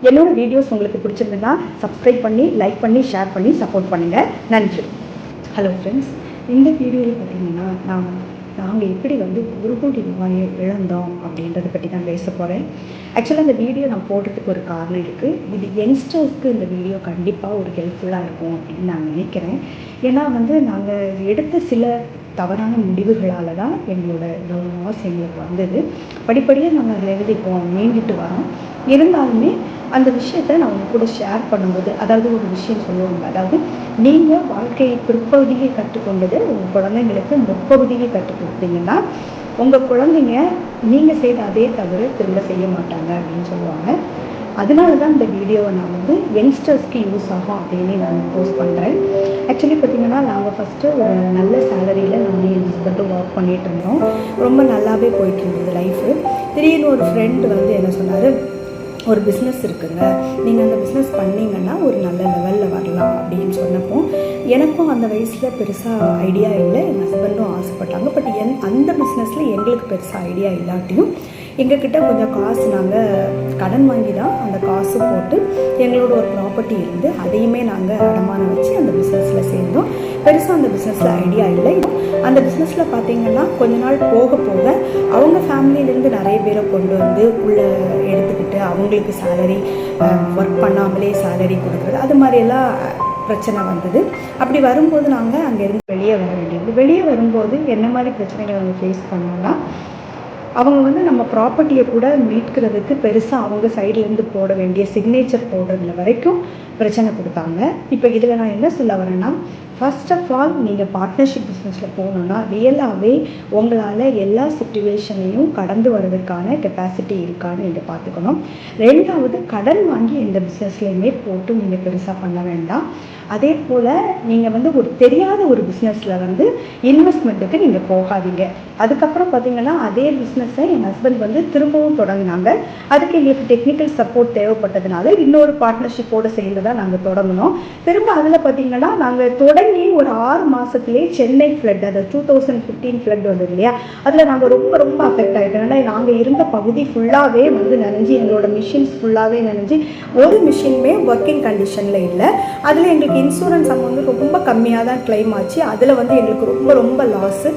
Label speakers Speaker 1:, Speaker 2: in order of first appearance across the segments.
Speaker 1: என்னோட வீடியோஸ் உங்களுக்கு பிடிச்சிருந்ததுன்னா சப்ஸ்கிரைப் பண்ணி, லைக் பண்ணி, ஷேர் பண்ணி சப்போர்ட் பண்ணுங்கள். நன்றி. ஹலோ ஃப்ரெண்ட்ஸ், இந்த வீடியோவில் பார்த்தீங்கன்னா நாங்கள் எப்படி வந்து 1 கோடி ரூபாயை இழந்தோம் அப்படின்றத பற்றி தான் பேச போகிறேன். ஆக்சுவலாக இந்த வீடியோ நான் போடுறதுக்கு ஒரு காரணம் இருக்குது. இது யங்ஸ்டர்ஸ்க்கு இந்த வீடியோ கண்டிப்பாக ஒரு ஹெல்ப்ஃபுல்லாக இருக்கும் அப்படின்னு நான் நினைக்கிறேன். ஏன்னா வந்து நாங்கள் எடுத்த சில தவறான முடிவுகளால் தான் எங்களோட லாஸ் எங்களுக்கு வந்தது. படிப்படியாக நாங்கள் அதில் இப்போ மீண்டுட்டு வரோம். இருந்தாலுமே அந்த விஷயத்தை நான் உங்க கூட ஷேர் பண்ணும்போது, அதாவது ஒரு விஷயம் சொல்லுவாங்க, அதாவது நீங்கள் வாழ்க்கையை பிற்பகுதியை கற்றுக்கொண்டது உங்கள் குழந்தைங்களுக்கு முற்பகுதியை கற்றுக் கொடுத்தீங்கன்னா உங்கள் குழந்தைங்க நீங்கள் செய்த அதே தவறு திரும்ப செய்ய மாட்டாங்க அப்படின்னு சொல்லுவாங்க. அதனால தான் இந்த வீடியோவை நான் வந்து யங்ஸ்டர்ஸ்க்கு யூஸ் ஆகும் அப்படின்னு நான் போஸ்ட் பண்ணுறேன். ஆக்சுவலி பார்த்திங்கன்னா நாங்கள் ஃபஸ்ட்டு ஒரு நல்ல சேலரியில் நானும் என் ஹஸ்பண்டும் ஒர்க் பண்ணிகிட்டு இருந்தோம். ரொம்ப நல்லாவே போயிட்டு இருந்தது லைஃபு. திடீர்னு ஒரு ஃப்ரெண்டு வந்து என்ன சொன்னார், ஒரு பிஸ்னஸ் இருக்குங்க, நீங்கள் அந்த பிஸ்னஸ் பண்ணிங்கன்னா ஒரு நல்ல லெவலில் வரலாம் அப்படின்னு சொன்னப்போ எனக்கும் அந்த வயசில் பெருசாக ஐடியா இல்லை. என் ஹஸ்பண்டும் ஆசைப்பட்டாங்க. பட் அந்த பிஸ்னஸில் எங்களுக்கு பெருசாக ஐடியா இல்லாட்டியும் எங்ககிட்ட கொஞ்சம் காசு நாங்கள் கடன் வாங்கி தான் அந்த காசு போட்டு எங்களோட ஒரு ப்ராப்பர்ட்டி இருந்து அதையுமே நாங்கள் அடமானம் வச்சு அந்த பிஸ்னஸில் சேர்ந்தோம். பெருசாக அந்த பிஸ்னஸில் ஐடியா இல்லை. அந்த பிஸ்னஸில் பார்த்திங்கன்னா கொஞ்ச நாள் போக போக அவங்க ஃபேமிலியிலேருந்து நிறைய பேரை கொண்டு வந்து உள்ளே எடுத்துக்கிட்டு அவங்களுக்கு சேலரி ஒர்க் பண்ணாமலே சேலரி கொடுக்குறது, அது மாதிரியெல்லாம் பிரச்சனை வந்தது. அப்படி வரும்போது நாங்கள் அங்கேருந்து வெளியே வர வேண்டியது. வெளியே வரும்போது என்ன மாதிரி பிரச்சனைகளை அவங்க ஃபேஸ் பண்ணோம்னா, அவங்க வந்து நம்ம ப்ராப்பர்ட்டியை கூட மீட்கிறதுக்கு பெருசாக அவங்க சைட்லேருந்து போட வேண்டிய சிக்னேச்சர் போடுறதுல வரைக்கும் பிரச்சனை கொடுத்தாங்க. இப்போ இதில் நான் என்ன சொல்ல வரேன்னா, ஃபர்ஸ்ட் ஆஃப் ஆல் நீங்கள் பார்ட்னர்ஷிப் பிஸ்னஸில் போகணுன்னா ரியலாகவே உங்களால் எல்லா சிச்சுவேஷனையும் கடந்து வர்றதுக்கான கெப்பாசிட்டி இருக்கான்னு நீங்கள் பார்த்துக்கணும். ரெண்டாவது, கடன் வாங்கி எந்த பிஸ்னஸ்லையுமே போட்டு நீங்கள் பெருசாக பண்ண வேண்டாம். அதே போல் நீங்கள் வந்து ஒரு தெரியாத ஒரு பிஸ்னஸில் வந்து இன்வெஸ்ட்மெண்ட்டுக்கு நீங்கள் போகாதீங்க. அதுக்கப்புறம் பார்த்தீங்கன்னா அதே பிஸ்னஸை என் ஹஸ்பண்ட் வந்து திரும்பவும் தொடங்கினாங்க. அதுக்கு எங்களுக்கு டெக்னிக்கல் சப்போர்ட் தேவைப்பட்டதுனால இன்னொரு பார்ட்னர்ஷிப்போடு சேர்ந்து தான் நாங்கள் தொடங்கினோம். திரும்ப அதில் பார்த்தீங்கன்னா நாங்கள் தொடங்கி ஒரு 6 மாதத்துலேயே சென்னை ஃப்ளட், அது 2015 ஃப்ளட் வந்தது இல்லையா, அதில் நாங்கள் ரொம்ப அஃபெக்ட் ஆகிட்டோம். ஏன்னா நாங்கள் இருந்த பகுதி ஃபுல்லாகவே வந்து நனைஞ்சி, எங்களோட மிஷின்ஸ் ஃபுல்லாகவே நனைஞ்சி, ஒரு மிஷினுமே ஒர்க்கிங் கண்டிஷனில் இல்லை. அதில் எங்களுக்கு இன்சூரன்ஸ் அமௌண்ட் ரொம்ப கம்மியாக தான் கிளைம் ஆச்சு. அதில் வந்து எங்களுக்கு ரொம்ப லாஸு.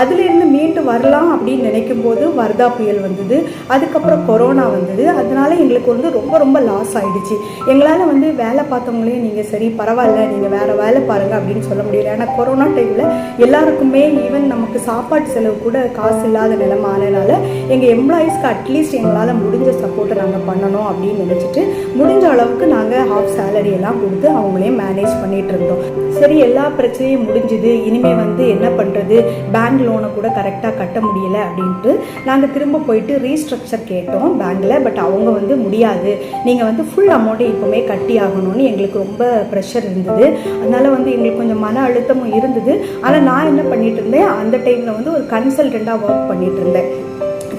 Speaker 1: அதிலிருந்து மீண்டு வரலாம் அப்படின்னு நினைக்கும் போது வர்தா புயல் வந்தது, அதுக்கப்புறம் கொரோனா வந்தது. அதனால எங்களுக்கு வந்து ரொம்ப லாஸ் ஆகிடுச்சு. எங்களால் வந்து வேலை பார்த்தவங்களே நீங்கள் சரி பரவாயில்ல நீங்கள் வேறு வேலை பாருங்கள் அப்படின்னு சொல்ல முடியல. ஏன்னா கொரோனா டைமில் எல்லாருக்குமே ஈவன் நமக்கு சாப்பாட்டு செலவு கூட காசு இல்லாத நிலைமை ஆனதுனால எங்கள் எம்ப்ளாயீஸ்க்கு அட்லீஸ்ட் எங்களால் முடிஞ்ச சப்போர்ட்டை நாங்கள் பண்ணணும் அப்படின்னு நினச்சிட்டு முடிஞ்ச அளவுக்கு நாங்கள் ஹாஃப் சேலரி எல்லாம் கொடுத்து அவங்களே மேனேஜ் பண்ணிகிட்டு இருந்தோம். சரி, எல்லா பிரச்சனையும் முடிஞ்சுது, இனிமேல் வந்து என்ன பண்ணுறது, பேங்க் லோனை கூட கரெக்டாக கட்ட முடியலை அப்படின்ட்டு நாங்கள் திரும்ப போயிட்டு ரீஸ்ட்ரக்சர் கேட்டோம் பேங்க்கில். பட் அவங்க வந்து முடியாது, நீங்கள் வந்து ஃபுல் அமௌண்ட்டை இப்போவுமே கட்டி ஆகணும்னு எங்களுக்கு ரொம்ப ப்ரெஷர் இருந்தது. அதனால் வந்து எங்களுக்கு கொஞ்சம் மன அழுத்தமும் இருந்தது. ஆனால் நான் என்ன பண்ணிட்டு இருந்தேன், அந்த டைமில் வந்து ஒரு கன்சல்டண்ட்டாக ஒர்க் பண்ணிட்டு இருந்தேன்.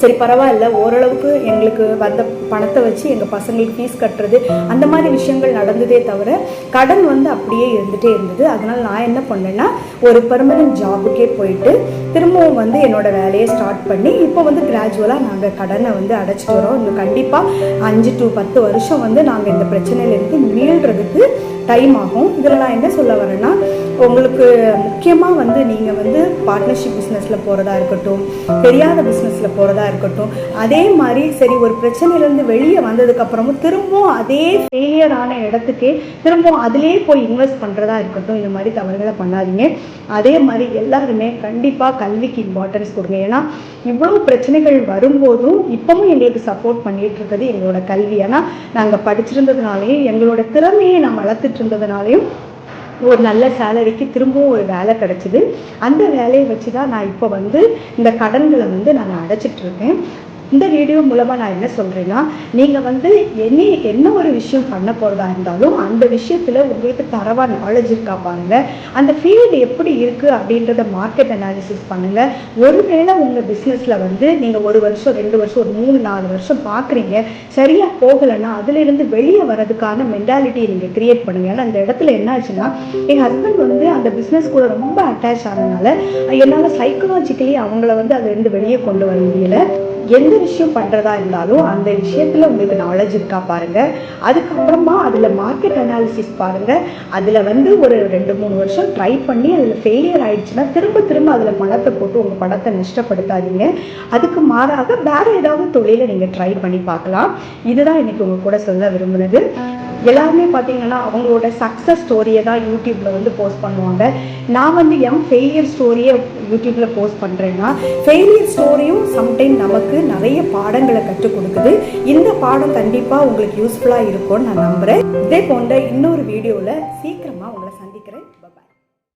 Speaker 1: சரி பரவாயில்ல, ஓரளவுக்கு எங்களுக்கு வந்த பணத்தை வச்சு எங்கள் பசங்களுக்கு ஃபீஸ் கட்டுறது அந்த மாதிரி விஷயங்கள் நடந்ததே தவிர கடன் வந்து அப்படியே இருந்துகிட்டே இருந்தது. அதனால் நான் என்ன பண்ணேன்னா ஒரு பெர்மனன்ட் ஜாபுக்கே போயிட்டு திரும்பவும் வந்து என்னோட வேலையை ஸ்டார்ட் பண்ணி இப்போ வந்து கிராஜுவலாக நாங்கள் கடனை வந்து அடைச்சிட்டு வரோம். இன்னும் கண்டிப்பாக 5 to 10 வருஷம் வந்து நாங்கள் இந்த பிரச்சனையிலேருந்து மீள்றதுக்கு டைம் ஆகும். இதில் நான் என்ன சொல்ல வரேன்னா, உங்களுக்கு முக்கியமாக வந்து நீங்கள் வந்து பார்ட்னர்ஷிப் பிஸ்னஸில் போகிறதா இருக்கட்டும், தெரியாத பிஸ்னஸில் போகிறதா இருக்கட்டும், அதே மாதிரி சரி ஒரு பிரச்சனையிலேருந்து வெளியே வந்ததுக்கப்புறமும் திரும்பவும் அதே ஃபெயிலியரான இடத்துக்கே திரும்பவும் அதிலே போய் இன்வெஸ்ட் பண்ணுறதா இருக்கட்டும், இந்த மாதிரி தவறுகளை பண்ணாதீங்க. அதே மாதிரி எல்லாருமே கண்டிப்பாக கல்விக்கு இம்பார்ட்டன்ஸ் கொடுங்க. ஏன்னா இவ்வளோ பிரச்சனைகள் வரும்போதும் இப்பவும் எங்களுக்கு சப்போர்ட் பண்ணிட்டு இருக்கிறது எங்களோட கல்வி. ஏன்னா நாங்கள் படிச்சிருந்ததுனாலையும் எங்களோட திறமையை நான் வளர்த்துட்டு இருந்ததுனாலையும் ஒரு நல்ல சேலரிக்கு திரும்பவும் ஒரு வேலை கிடச்சிது. அந்த வேலையை வச்சு தான் நான் இப்போ வந்து இந்த கடன்களை வந்து நான் அடைச்சிட்ருக்கேன். இந்த வீடியோ மூலமாக நான் என்ன சொல்கிறேன்னா, நீங்கள் வந்து என்ன ஒரு விஷயம் பண்ண போகிறதா இருந்தாலும் அந்த விஷயத்தில் உங்களுக்கு தரவாக நாலேஜ் இருக்கா பாருங்கள். அந்த ஃபீல்டு எப்படி இருக்குது அப்படின்றத மார்க்கெட் அனாலிசிஸ் பண்ணுங்கள். ஒருவேளை உங்கள் பிஸ்னஸில் வந்து நீங்கள் 1 வருஷம் 2 வருஷம் ஒரு 3-4 வருஷம் பார்க்குறீங்க, சரியாக போகலைன்னா அதிலிருந்து வெளியே வர்றதுக்கான மென்டாலிட்டியை நீங்கள் க்ரியேட் பண்ணுங்கள். ஏன்னா அந்த இடத்துல என்ன ஆச்சுன்னா, எங்கள் ஹஸ்பண்ட் வந்து அந்த பிஸ்னஸ் கூட ரொம்ப அட்டாச் ஆனதுனால என்னால் சைக்கலாஜிக்கலி அவங்கள வந்து அதிலிருந்து வெளியே கொண்டு வர முடியலை. எந்த விஷயம் பண்ணுறதா இருந்தாலும் அந்த விஷயத்தில் உங்களுக்கு நாலேஜ் இருக்கா பாருங்கள். அதுக்கப்புறமா அதில் மார்க்கெட் அனாலிசிஸ் பாருங்கள். அதில் வந்து ஒரு 2-3 வருஷம் ட்ரை பண்ணி அதில் ஃபெயிலியர் ஆகிடுச்சுன்னா திரும்ப திரும்ப அதில் பணத்தை போட்டு உங்கள் பணத்தை நஷ்டப்படுத்தாதீங்க. அதுக்கு மாறாக வேறு ஏதாவது தொழிலை நீங்கள் ட்ரை பண்ணி பார்க்கலாம். இதுதான் இன்றைக்கி உங்கள் கூட சொல்ல விரும்புகிறது. எல்லாருமே பார்த்தீங்கன்னா அவங்களோட சக்ஸஸ் ஸ்டோரியை தான் யூடியூப்பில் வந்து போஸ்ட் பண்ணுவாங்க. நான் வந்து என் ஃபெயிலியர் ஸ்டோரியை யூடியூப்பில் போஸ்ட் பண்ணுறேன்னா, ஃபெயிலியர் ஸ்டோரியும் சம்டைம் நமக்கு நிறைய பாடங்களை கற்றுக் கொடுக்குது. இந்த பாடம் கண்டிப்பாக உங்களுக்கு யூஸ்ஃபுல்லாக இருக்கும்னு நான் நம்புகிறேன். இதே போன்ற இன்னொரு வீடியோவில்